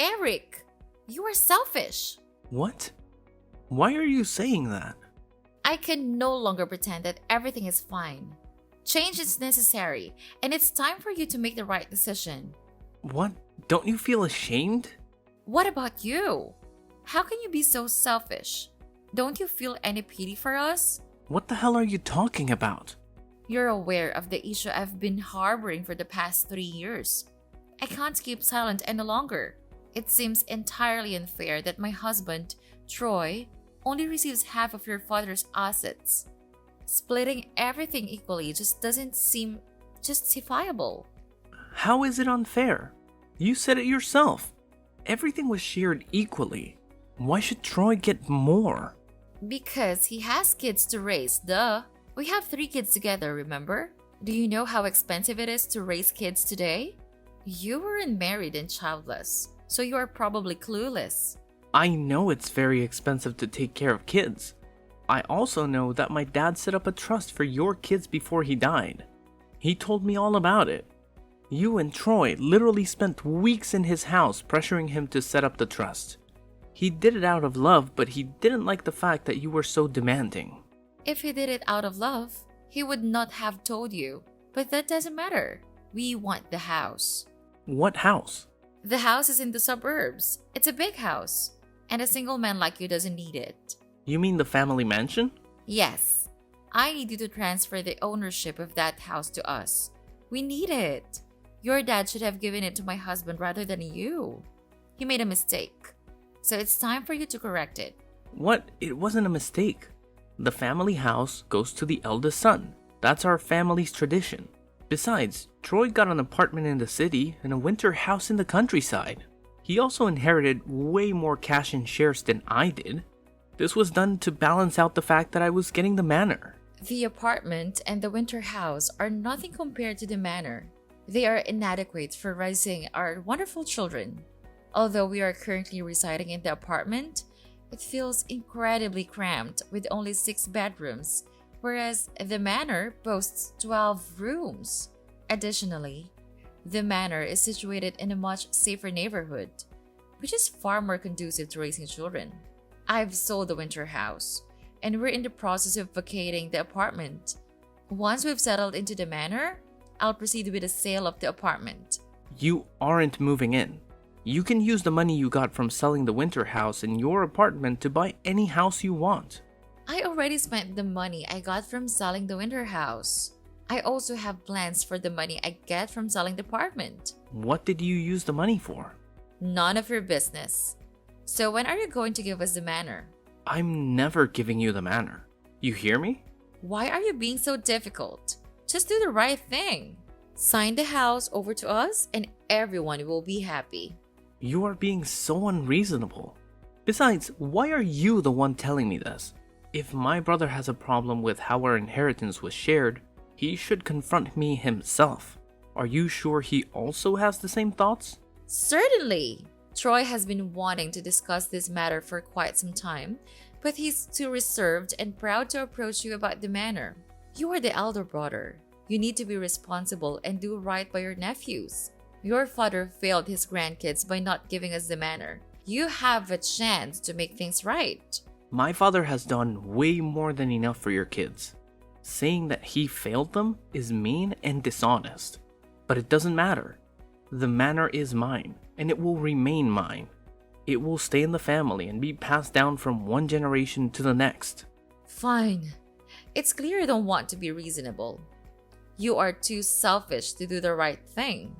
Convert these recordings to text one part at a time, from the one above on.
Eric, you are selfish. What? Why are you saying that? I can no longer pretend that everything is fine. Change is necessary, and it's time for you to make the right decision. What? Don't you feel ashamed? What about you? How can you be so selfish? Don't you feel any pity for us? What the hell are you talking about? You're aware of the issue I've been harboring for the past 3 years. I can't keep silent any longer. It seems entirely unfair that my husband, Troy, only receives half of your father's assets. Splitting everything equally just doesn't seem justifiable. How is it unfair? You said it yourself. Everything was shared equally. Why should Troy get more? Because he has kids to raise, duh. We have 3 kids together, remember? Do you know how expensive it is to raise kids today? You weren't married and childless, so you are probably clueless. I know it's very expensive to take care of kids. I also know that my dad set up a trust for your kids before he died. He told me all about it. You and Troy literally spent weeks in his house pressuring him to set up the trust. He did it out of love, but he didn't like the fact that you were so demanding. If he did it out of love, he would not have told you. But that doesn't matter. We want the house. What house? The house is in the suburbs. It's a big house. And a single man like you doesn't need it. You mean the family mansion? Yes. I need you to transfer the ownership of that house to us. We need it. Your dad should have given it to my husband rather than you. He made a mistake. So it's time for you to correct it. What? It wasn't a mistake. The family house goes to the eldest son. That's our family's tradition. Besides, Troy got an apartment in the city and a winter house in the countryside. He also inherited way more cash in shares than I did. This was done to balance out the fact that I was getting the manor. The apartment and the winter house are nothing compared to the manor. They are inadequate for raising our wonderful children. Although we are currently residing in the apartment, it feels incredibly cramped with only 6 bedrooms, whereas the manor boasts 12 rooms. Additionally, the manor is situated in a much safer neighborhood, which is far more conducive to raising children. I've sold the winter house, and we're in the process of vacating the apartment. Once we've settled into the manor, I'll proceed with the sale of the apartment. You aren't moving in. You can use the money you got from selling the winter house in your apartment to buy any house you want. I already spent the money I got from selling the winter house. I also have plans for the money I get from selling the apartment. What did you use the money for? None of your business. So when are you going to give us the manor? I'm never giving you the manor. You hear me? Why are you being so difficult? Just do the right thing. Sign the house over to us and everyone will be happy. You are being so unreasonable. Besides, why are you the one telling me this? If my brother has a problem with how our inheritance was shared, he should confront me himself. Are you sure he also has the same thoughts? Certainly. Troy has been wanting to discuss this matter for quite some time, but he's too reserved and proud to approach you about the manor. You are the elder brother. You need to be responsible and do right by your nephews. Your father failed his grandkids by not giving us the manor. You have a chance to make things right. My father has done way more than enough for your kids. Saying that he failed them is mean and dishonest. But it doesn't matter. The manor is mine, and it will remain mine. It will stay in the family and be passed down from one generation to the next. Fine. It's clear you don't want to be reasonable. You are too selfish to do the right thing.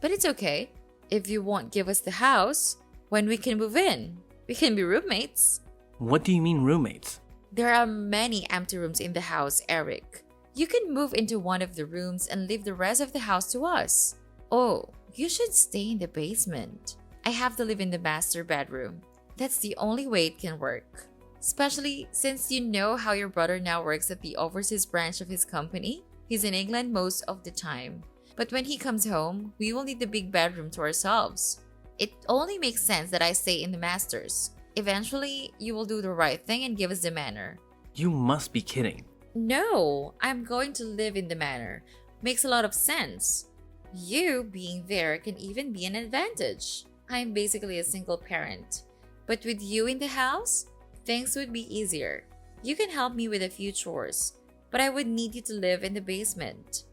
But it's okay. If you won't give us the house, when we can move in, we can be roommates. What do you mean roommates? There are many empty rooms in the house, Eric. You can move into one of the rooms and leave the rest of the house to us. Oh, you should stay in the basement. I have to live in the master bedroom. That's the only way it can work. Especially since you know how your brother now works at the overseas branch of his company. He's in England most of the time. But when he comes home, we will need the big bedroom to ourselves. It only makes sense that I stay in the masters. Eventually, you will do the right thing and give us the manor. You must be kidding. No, I'm going to live in the manor. Makes a lot of sense. You being there can even be an advantage. I'm basically a single parent. But with you in the house, things would be easier. You can help me with a few chores, but I would need you to live in the basement.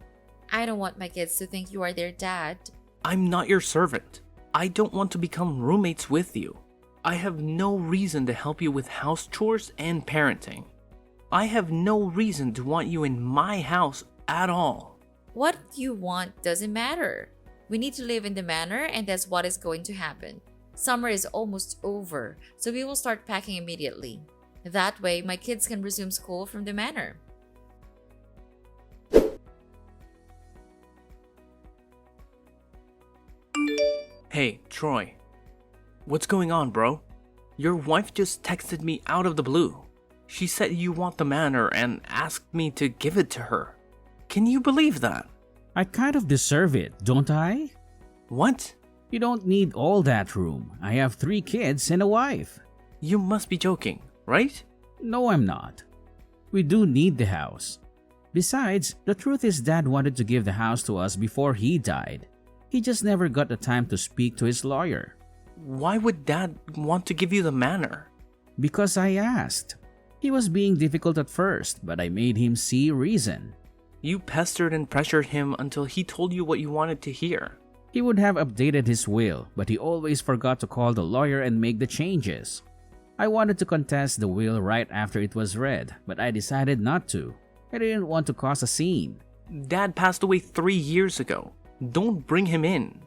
I don't want my kids to think you are their dad. I'm not your servant. I don't want to become roommates with you. I have no reason to help you with house chores and parenting. I have no reason to want you in my house at all. What you want doesn't matter. We need to live in the manor, and that's what is going to happen. Summer is almost over, so we will start packing immediately. That way, my kids can resume school from the manor. Hey, Troy. What's going on, bro? Your wife just texted me out of the blue. She said you want the manor and asked me to give it to her. Can you believe that? I kind of deserve it, don't I? What? You don't need all that room. I have 3 kids and a wife. You must be joking, right? No, I'm not. We do need the house. Besides, the truth is Dad wanted to give the house to us before he died. He just never got the time to speak to his lawyer. Why would Dad want to give you the manor? Because I asked. He was being difficult at first, but I made him see reason. You pestered and pressured him until he told you what you wanted to hear. He would have updated his will, but he always forgot to call the lawyer and make the changes. I wanted to contest the will right after it was read, but I decided not to. I didn't want to cause a scene. Dad passed away 3 years ago. Don't bring him in.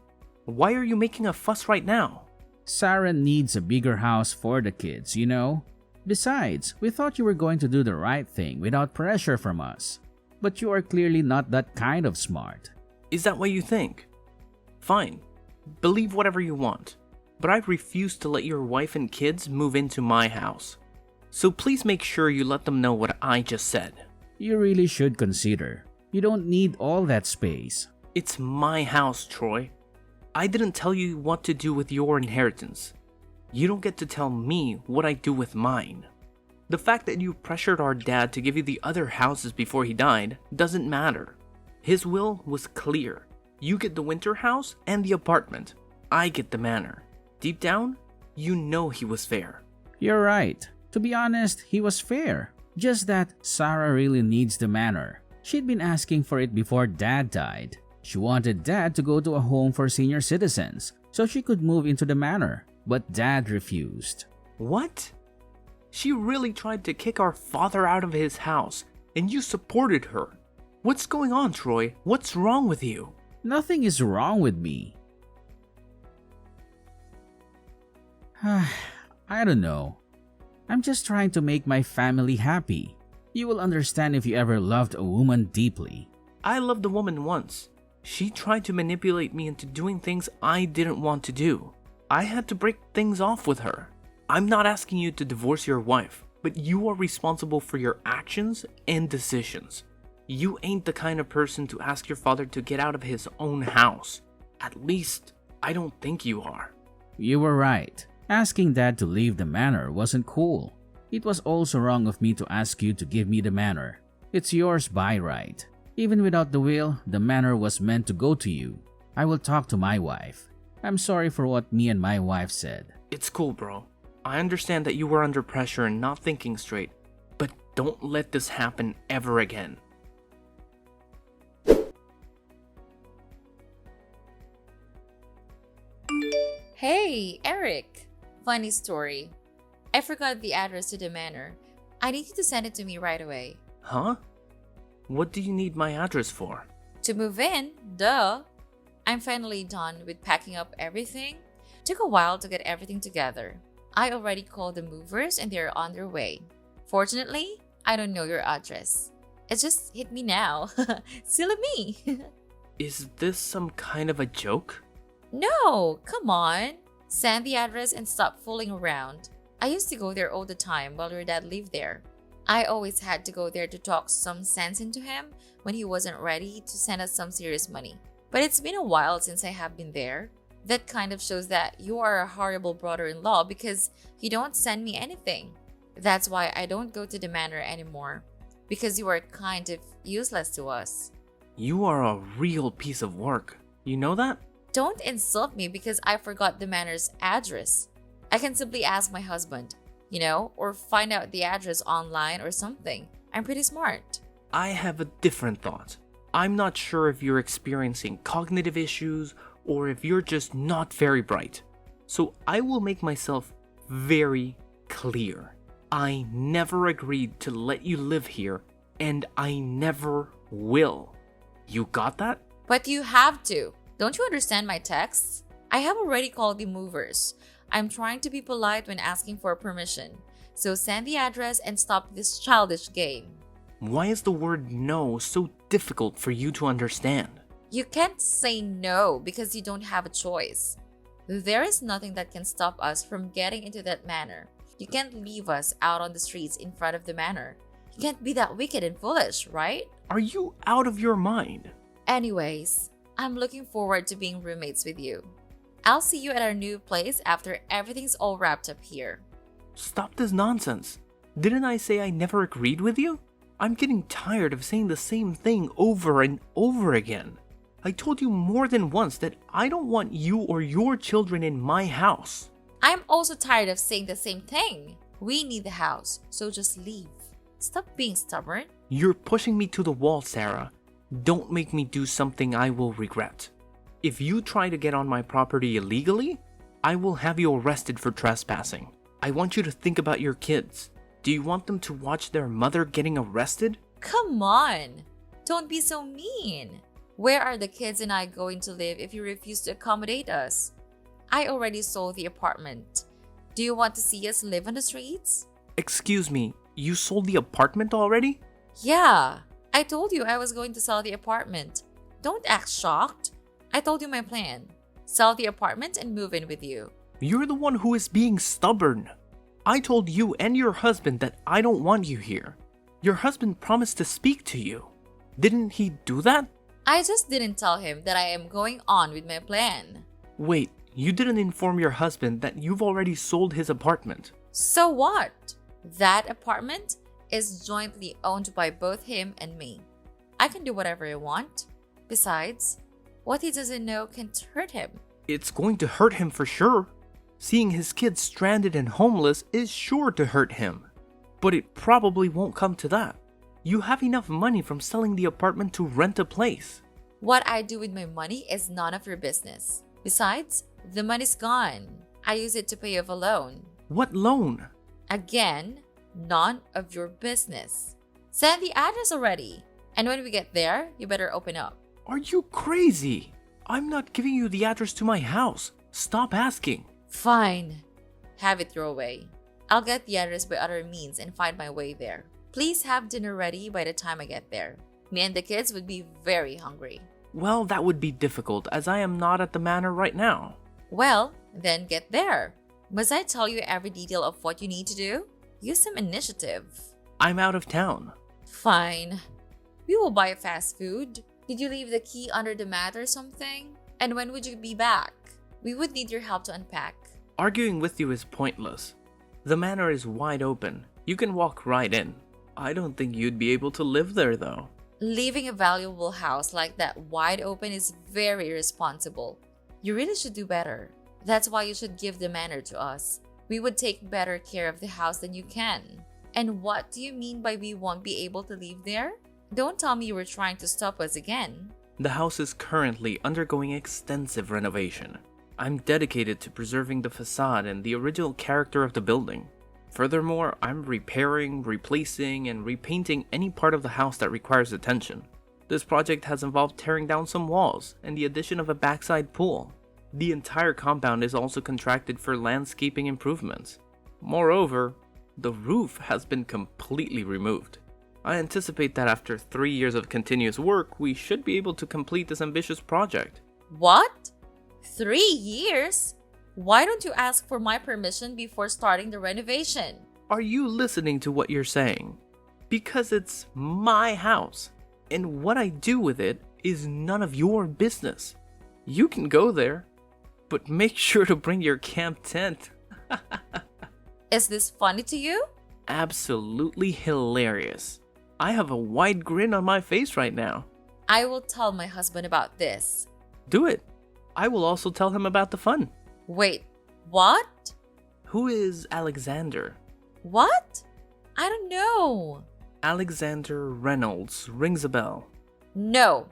Why are you making a fuss right now? Sarah needs a bigger house for the kids, you know? Besides, we thought you were going to do the right thing without pressure from us. But you are clearly not that kind of smart. Is that what you think? Fine. Believe whatever you want. But I refuse to let your wife and kids move into my house. So please make sure you let them know what I just said. You really should consider. You don't need all that space. It's my house, Troy. I didn't tell you what to do with your inheritance. You don't get to tell me what I do with mine. The fact that you pressured our dad to give you the other houses before he died doesn't matter. His will was clear. You get the winter house and the apartment. I get the manor. Deep down, you know he was fair. You're right. To be honest, he was fair. Just that Sarah really needs the manor. She'd been asking for it before Dad died. She wanted Dad to go to a home for senior citizens so she could move into the manor, but Dad refused. What? She really tried to kick our father out of his house, and you supported her. What's going on, Troy? What's wrong with you? Nothing is wrong with me. I don't know. I'm just trying to make my family happy. You will understand if you ever loved a woman deeply. I loved a woman once. She tried to manipulate me into doing things I didn't want to do. I had to break things off with her. I'm not asking you to divorce your wife, but you are responsible for your actions and decisions. You ain't the kind of person to ask your father to get out of his own house. At least, I don't think you are. You were right. Asking Dad to leave the manor wasn't cool. It was also wrong of me to ask you to give me the manor. It's yours by right. Even without the will, the manor was meant to go to you. I will talk to my wife. I'm sorry for what me and my wife said. It's cool, bro. I understand that you were under pressure and not thinking straight, but don't let this happen ever again. Hey, Eric! Funny story. I forgot the address to the manor. I need you to send it to me right away. Huh? What do you need my address for? To move in? Duh! I'm finally done with packing up everything. Took a while to get everything together. I already called the movers and they're on their way. Fortunately, I don't know your address. It just hit me now. Silly me! Is this some kind of a joke? No, come on. Send the address and stop fooling around. I used to go there all the time while your dad lived there. I always had to go there to talk some sense into him when he wasn't ready to send us some serious money. But it's been a while since I have been there. That kind of shows that you are a horrible brother-in-law because you don't send me anything. That's why I don't go to the manor anymore. Because you are kind of useless to us. You are a real piece of work. You know that? Don't insult me because I forgot the manor's address. I can simply ask my husband, or find out the address online or something. I'm pretty smart. I have a different thought. I'm not sure if you're experiencing cognitive issues or if you're just not very bright. So I will make myself very clear. I never agreed to let you live here, and I never will. You got that? But you have to. Don't you understand my texts? I have already called the movers. I'm trying to be polite when asking for permission. So send the address and stop this childish game. Why is the word no so difficult for you to understand? You can't say no because you don't have a choice. There is nothing that can stop us from getting into that manor. You can't leave us out on the streets in front of the manor. You can't be that wicked and foolish, right? Are you out of your mind? Anyways, I'm looking forward to being roommates with you. I'll see you at our new place after everything's all wrapped up here. Stop this nonsense. Didn't I say I never agreed with you? I'm getting tired of saying the same thing over and over again. I told you more than once that I don't want you or your children in my house. I'm also tired of saying the same thing. We need the house, so just leave. Stop being stubborn. You're pushing me to the wall, Sarah. Don't make me do something I will regret. If you try to get on my property illegally, I will have you arrested for trespassing. I want you to think about your kids. Do you want them to watch their mother getting arrested? Come on. Don't be so mean. Where are the kids and I going to live if you refuse to accommodate us? I already sold the apartment. Do you want to see us live on the streets? Excuse me, you sold the apartment already? Yeah, I told you I was going to sell the apartment. Don't act shocked. I told you my plan. Sell the apartment and move in with you. You're the one who is being stubborn. I told you and your husband that I don't want you here. Your husband promised to speak to you. Didn't he do that? I just didn't tell him that I am going on with my plan. Wait, you didn't inform your husband that you've already sold his apartment. So what? That apartment is jointly owned by both him and me. I can do whatever I want. Besides, what he doesn't know can't hurt him. It's going to hurt him for sure. Seeing his kids stranded and homeless is sure to hurt him. But it probably won't come to that. You have enough money from selling the apartment to rent a place. What I do with my money is none of your business. Besides, the money's gone. I use it to pay off a loan. What loan? Again, none of your business. Send the address already. And when we get there, you better open up. Are you crazy? I'm not giving you the address to my house. Stop asking. Fine. Have it your way. I'll get the address by other means and find my way there. Please have dinner ready by the time I get there. Me and the kids would be very hungry. Well, that would be difficult as I am not at the manor right now. Well, then get there. Must I tell you every detail of what you need to do? Use some initiative. I'm out of town. Fine. We will buy fast food. Did you leave the key under the mat or something? And when would you be back? We would need your help to unpack. Arguing with you is pointless. The manor is wide open. You can walk right in. I don't think you'd be able to live there though. Leaving a valuable house like that wide open is very irresponsible. You really should do better. That's why you should give the manor to us. We would take better care of the house than you can. And what do you mean by we won't be able to live there? Don't tell me you were trying to stop us again. The house is currently undergoing extensive renovation. I'm dedicated to preserving the facade and the original character of the building. Furthermore, I'm repairing, replacing, and repainting any part of the house that requires attention. This project has involved tearing down some walls and the addition of a backside pool. The entire compound is also contracted for landscaping improvements. Moreover, the roof has been completely removed. I anticipate that after 3 years of continuous work, we should be able to complete this ambitious project. What? 3 years? Why don't you ask for my permission before starting the renovation? Are you listening to what you're saying? Because it's my house, and what I do with it is none of your business. You can go there, but make sure to bring your camp tent. Is this funny to you? Absolutely hilarious. I have a wide grin on my face right now. I will tell my husband about this. Do it. I will also tell him about the fun. Wait, what? Who is Alexander? What? I don't know. Alexander Reynolds rings a bell. No.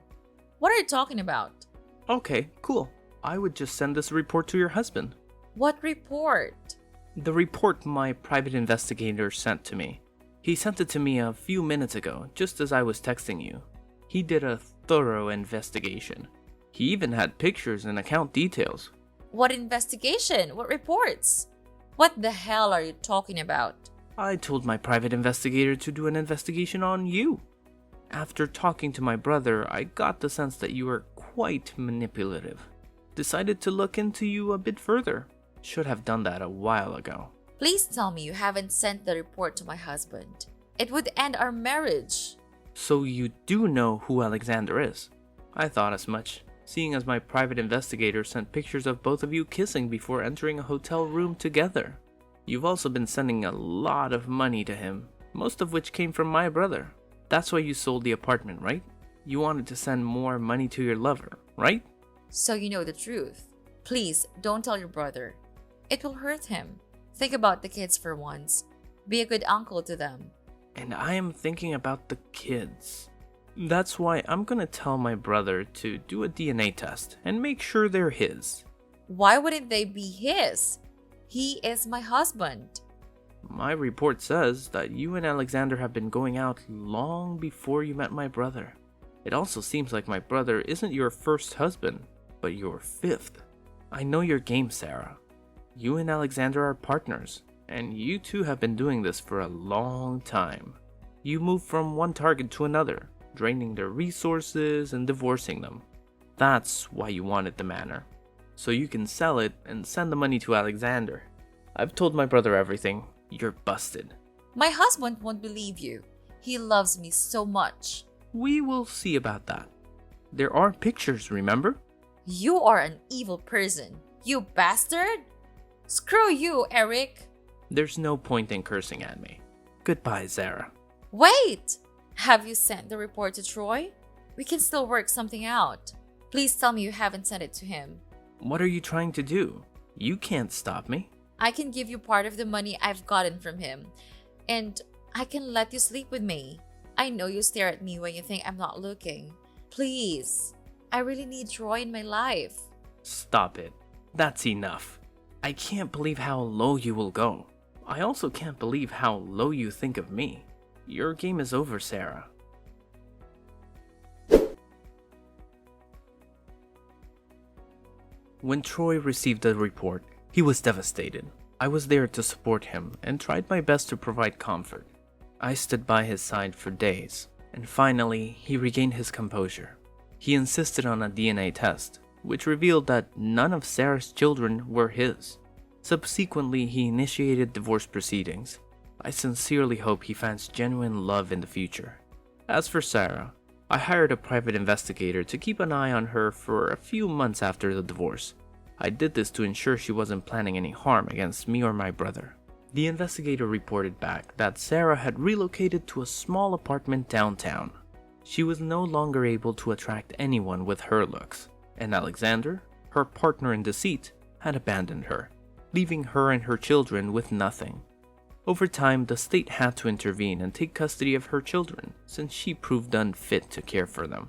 What are you talking about? Okay, cool. I would just send this report to your husband. What report? The report my private investigator sent to me. He sent it to me a few minutes ago, just as I was texting you. He did a thorough investigation. He even had pictures and account details. What investigation? What reports? What the hell are you talking about? I told my private investigator to do an investigation on you. After talking to my brother, I got the sense that you were quite manipulative. Decided to look into you a bit further. Should have done that a while ago. Please tell me you haven't sent the report to my husband. It would end our marriage. So you do know who Alexander is? I thought as much, seeing as my private investigator sent pictures of both of you kissing before entering a hotel room together. You've also been sending a lot of money to him, most of which came from my brother. That's why you sold the apartment, right? You wanted to send more money to your lover, right? So you know the truth. Please, don't tell your brother. It will hurt him. Think about the kids for once. Be a good uncle to them. And I am thinking about the kids. That's why I'm gonna tell my brother to do a DNA test and make sure they're his. Why wouldn't they be his? He is my husband. My report says that you and Alexander have been going out long before you met my brother. It also seems like my brother isn't your first husband, but your fifth. I know your game, Sarah. You and Alexander are partners, and you two have been doing this for a long time. You move from one target to another, draining their resources and divorcing them. That's why you wanted the manor, so you can sell it and send the money to Alexander. I've told my brother everything. You're busted. My husband won't believe you. He loves me so much. We will see about that. There are pictures, remember? You are an evil person. You bastard! Screw you, Eric! There's no point in cursing at me. Goodbye, Sarah. Wait! Have you sent the report to Troy? We can still work something out. Please tell me you haven't sent it to him. What are you trying to do? You can't stop me. I can give you part of the money I've gotten from him. And I can let you sleep with me. I know you stare at me when you think I'm not looking. Please. I really need Troy in my life. Stop it. That's enough. I can't believe how low you will go. I also can't believe how low you think of me. Your game is over, Sarah. When Troy received the report, he was devastated. I was there to support him and tried my best to provide comfort. I stood by his side for days, and finally, he regained his composure. He insisted on a DNA test, which revealed that none of Sarah's children were his. Subsequently, he initiated divorce proceedings. I sincerely hope he finds genuine love in the future. As for Sarah, I hired a private investigator to keep an eye on her for a few months after the divorce. I did this to ensure she wasn't planning any harm against me or my brother. The investigator reported back that Sarah had relocated to a small apartment downtown. She was no longer able to attract anyone with her looks, and Alexander, her partner in deceit, had abandoned her, leaving her and her children with nothing. Over time, the state had to intervene and take custody of her children, since she proved unfit to care for them.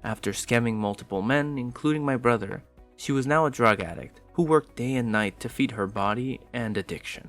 After scamming multiple men, including my brother, she was now a drug addict who worked day and night to feed her body and addiction.